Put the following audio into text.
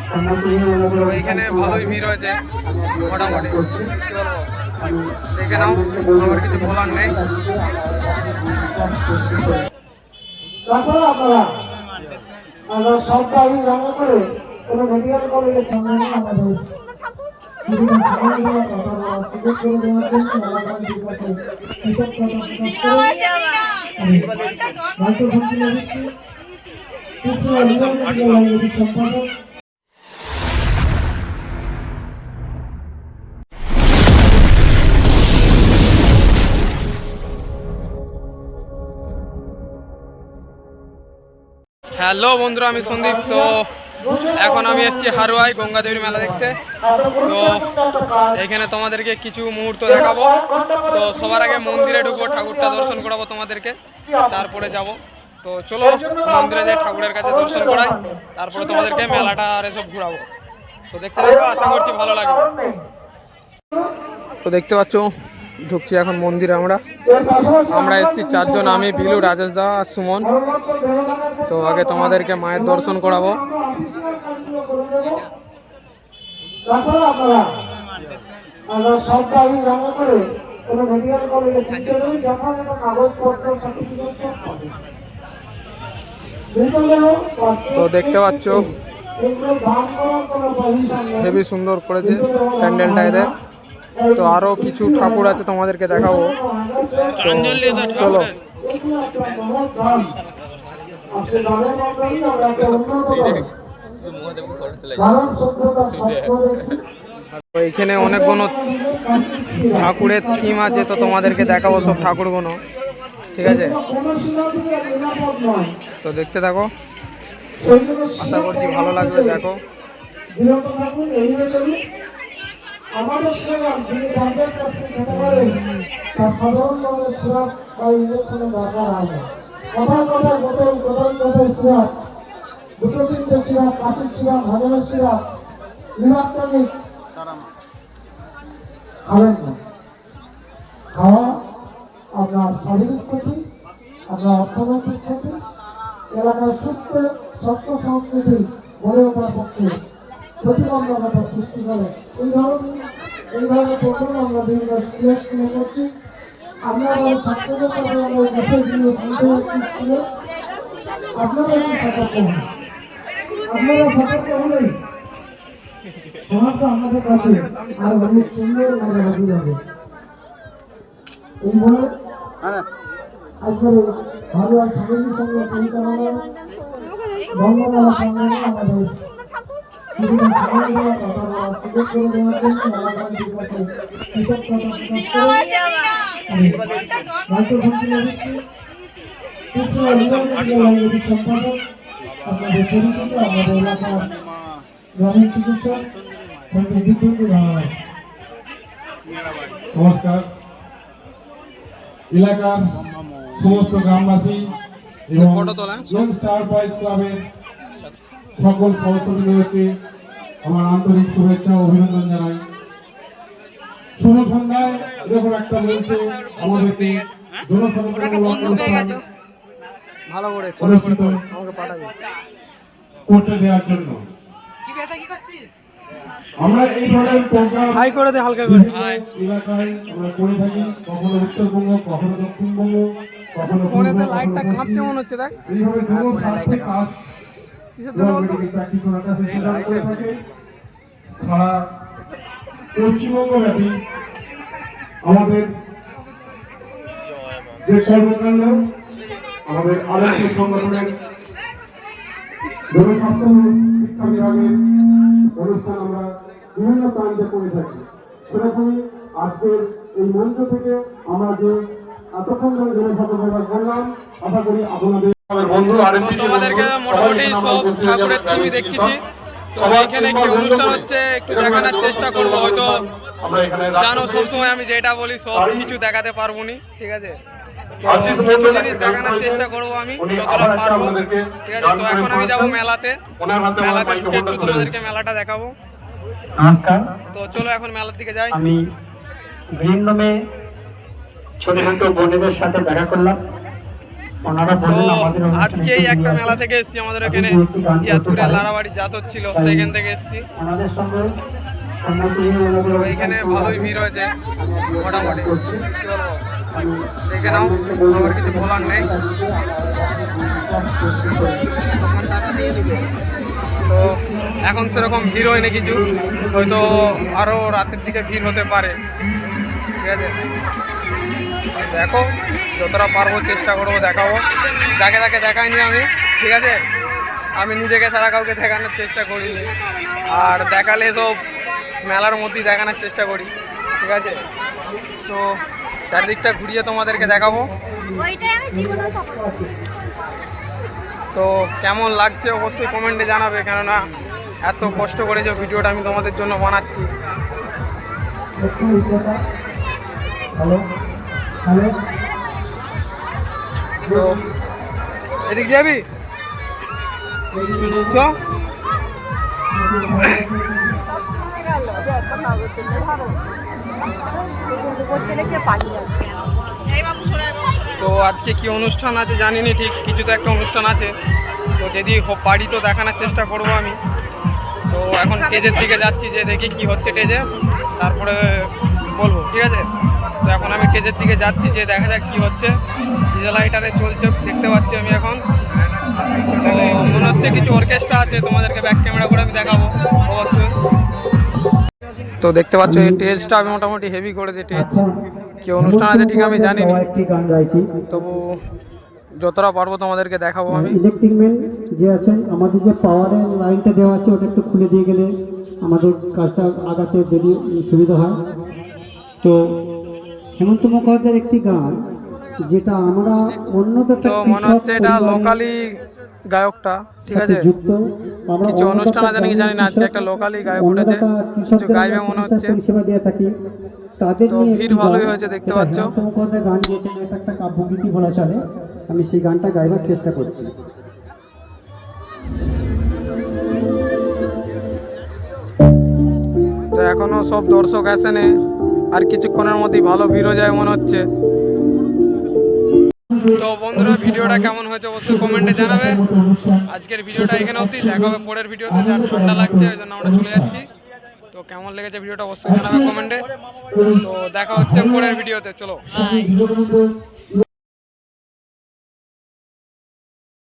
তো এখানে ভালোই ভিড় হয়েছে মোটামুটি, কি বলবো, দেখে নাও, আমার কিছু বলার নেই। আমরা সবাই রান্না করে কোনো মেডিকেল কলেজে হ্যালো বন্ধুরা, আমি সন্দীপ। তো এখন আমি এসেছি হারোয়ায় গঙ্গাদেবীর মেলা দেখতে। তো এখানে তোমাদেরকে কিছু মুহূর্ত দেখাবো। তো সবার আগে মন্দিরে ঢুকবো, ঠাকুরটা দর্শন করাবো তোমাদেরকে, তারপরে যাব। তো চলো মন্দিরে যাই, ঠাকুরের কাছে দর্শন করাই, তারপরে তোমাদেরকে মেলাটা আর এসব ঘুরাবো। তো দেখতে থাকো, আশা করছি ভালো লাগবে। তো দেখতে পাচ্ছ ঢুকছি এখন মন্দিরে। আমরা এসেছি চারজন, আমি, বিলু, রাজেশ দা আর সুমন। তো আগে তোমাদেরকে মায়ের দর্শন করাবো। আমরা সবাই রান্না করে কোনো মেডিকেল কলেজে যখন কাগজপত্র তো দেখতে পাচ্ছ হেবি সুন্দর করেছে প্যান্ডেলটা এদের। তো আরো কিছু ঠাকুর আছে, তোমাদেরকে দেখাবো। তো চলো। এখানে অনেকগুলো ঠাকুরের থিম আছে, তো তোমাদেরকে দেখাবো সব ঠাকুরগুলো, ঠিক আছে? তো দেখতে থাকো, আশা করছি ভালো লাগবে। দেখো আমাদের স্লোগান, যিনি জানতে খেতে পারেন তার সাধারণ মানুষ সিরাপ বা ইঞ্জেকশনের দরকার হয় না। কোথায় কোথায় বোতল, কোথায় কোথায় সিরাপ, দুটো তিনটে সিরাপ, কাশির সিরাপ, হজমের সিরাপ, ইলেকট্রনিক খাবেন না। খাওয়া আপনার শারীরিক ক্ষতি, আপনার অর্থনৈতিক ক্ষতি, এলাকায় সুস্থ স্বাস্থ্য সংস্কৃতি গড়ে ওঠার পক্ষে প্রতিবন্ধকতা সৃষ্টি করে। এইভাবে প্রথম আমরা বিভিন্ন স্কুলে করছি। আমরা ছাত্রদের কাছে আমরা দেশে গিয়ে স্কুলে আপনারা একটু সতর্ক হন। আপনারা সতর্ক হলেই সমাজটা আমাদের কাছে আর অনেক সুন্দর ভাবে হাজির হবে। এই বলে আজকের ভালো আর স্বামীর সঙ্গে পরিচালনা বঙ্গমেলা সংগ্রামে আমাদের নমস্কার। এলাকার সমস্ত গ্রামবাসী এবং ইয়ং স্টার বয়েজ ক্লাবের সকল সদস্যদেরকে আমার আন্তরিক শুভেচ্ছা ও অভিনন্দন জানাই। শুভ সন্ধ্যায় এরকম একটা মঞ্চে আমাদেরকে অনুষ্ঠিত করতে দেওয়ার জন্য আমরা এই ধরনের প্রোগ্রাম এলাকায় আমরা করে থাকি। কখনো উত্তরবঙ্গ, কখনো দক্ষিণবঙ্গ, কখনো লাইটটা কাঁপছে মনে হচ্ছে। দেখ এইভাবে কাজ সারা পশ্চিমবঙ্গ ব্যাপী আমাদের যে কর্মকাণ্ড, আমাদের আদর্শ সংগঠনের জনস্বাস্থ্য শিক্ষা বিভাগের অনুষ্ঠান আমরা বিভিন্ন প্রান্তে করে থাকি। সেরকমই আজকের এই মঞ্চ থেকে আমরা যে এতক্ষণ ধরে জনস্বাস্থ্য সেবা করলাম, আশা করি আপনাদের তোমাদেরকে মোটামুটি সব ঠাকুরের থিমই দেখেছি। তো এখানে কি অনুষ্ঠান হচ্ছে একটু দেখানোর চেষ্টা করবো। হয়তো জানো সবসময় আমি যেটা বলি সব কিছু দেখাতে পারবো নি, ঠিক আছে? কিছু জিনিস দেখানোর চেষ্টা করবো আমি যতটা পারবো, ঠিক আছে? তো এখন আমি যাবো মেলাতে, ঢুকে একটু তোমাদেরকে মেলাটা দেখাবো। নমস্কার। তো চলো এখন মেলার দিকে যাই। আমি ভিন্ন মেয়ে ছোট ছোট বোনেদের সাথে দেখা করলাম তো আজকে এই একটা মেলা থেকে এসেছি, আমাদের এখানে ইয়াদপুরের লাড়াবাড়ি জাতর ছিল, সেখান থেকে এসেছি। তো এখানে ভালোই ভিড় হয়েছে মোটামুটি, কি বলবো, দেখে নাও, আমার কিছু বলার নেই। তো এখন সেরকম ভিড় হয়নি কিছু, হয়তো আরও রাতের দিকে ভিড় হতে পারে, ঠিক আছে। দেখো যতটা পারবো চেষ্টা করবো দেখাবো, যাকে তাকে দেখাইনি আমি, ঠিক আছে। আমি নিজেকে ছাড়া কাউকে দেখানোর চেষ্টা করিনি, আর দেখালে সব মেলার মধ্যেই দেখানোর চেষ্টা করি, ঠিক আছে। তো চারিদিকটা ঘুরিয়ে তোমাদেরকে দেখাবো। তো কেমন লাগছে অবশ্যই কমেন্টে জানাবে, কেননা এত কষ্ট করে যে ভিডিওটা আমি তোমাদের জন্য বানাচ্ছি। হ্যালো হ্যালো, তো এদিক যাবি চ। তো আজকে কি অনুষ্ঠান আছে জানিনি ঠিক, কিছু তো একটা অনুষ্ঠান আছে, তো যদি পারি তো দেখানোর চেষ্টা করব আমি। তো এখন স্টেজের দিকে যাচ্ছি, যে দেখি কি হচ্ছে স্টেজে, তারপরে বলবো, ঠিক আছে। তো এখন আমি স্টেজের দিকে যাচ্ছি, যে দেখা যাক কি হচ্ছে। ডিজে লাইটারে চলছে দেখতে পাচ্ছি আমি এখন। তো মনে হচ্ছে কিছু অর্কেস্ট্রা আছে, তোমাদেরকে ব্যাক ক্যামেরা করে আমি দেখাবো অবশ্যই। তো দেখতে পাচ্ছ এই স্টেজটা আমি মোটামুটি হেভি করেছি, স্টেজ কি অনুষ্ঠান আছে ঠিক আমি জানি না, একটি গান গাইছি। তবু যতটা পারবো তোমাদেরকে দেখাবো আমি। ইলেকট্রিক ম্যান যে আছেন, আমাদের যে পাওয়ারের লাইনটা দেওয়া আছে ওটা একটু খুলে দিয়ে গেলে আমাদের কাজটা আগাতে দেরি সুবিধা হয়। তো হেমন্ত মুখোপাধ্যায়ের একটি গান, যেটা আমরা তো মনে হচ্ছে এটা লোকালি গায়কটা, ঠিক আছে। যুক্ত কিছু অনুষ্ঠান আছে নাকি জানি না, আজকে একটা লোকালি গায়ক উঠেছে, কিছু গাইবে মনে হচ্ছে। পরিষেবা দিয়ে থাকি তাদের তো নিয়ে ভিড় ভালোই হয়েছে দেখতে পাচ্ছ। হেমন্ত মুখোপাধ্যায় গান গেয়েছেন, এটা একটা কাব্যগীতি বলা চলে। আমি সেই গানটা গাইবার চেষ্টা করছি। তো এখনো সব দর্শক আসেনি, আর কিছুক্ষণের মধ্যেই ভালো ভিড় হয়ে যায় মনে হচ্ছে। তো বন্ধুরা ভিডিওটা কেমন হয়েছে অবশ্যই কমেন্টে জানাবে। আজকের ভিডিওটা এখানে অবধি, দেখা হবে পরের ভিডিওতে। যা ঠান্ডা লাগছে ওই জন্য আমরা চলে যাচ্ছি। তো কেমন লেগেছে ভিডিওটা অবশ্যই জানাবে কমেন্টে। তো দেখা হচ্ছে পরের ভিডিওতে, চলো।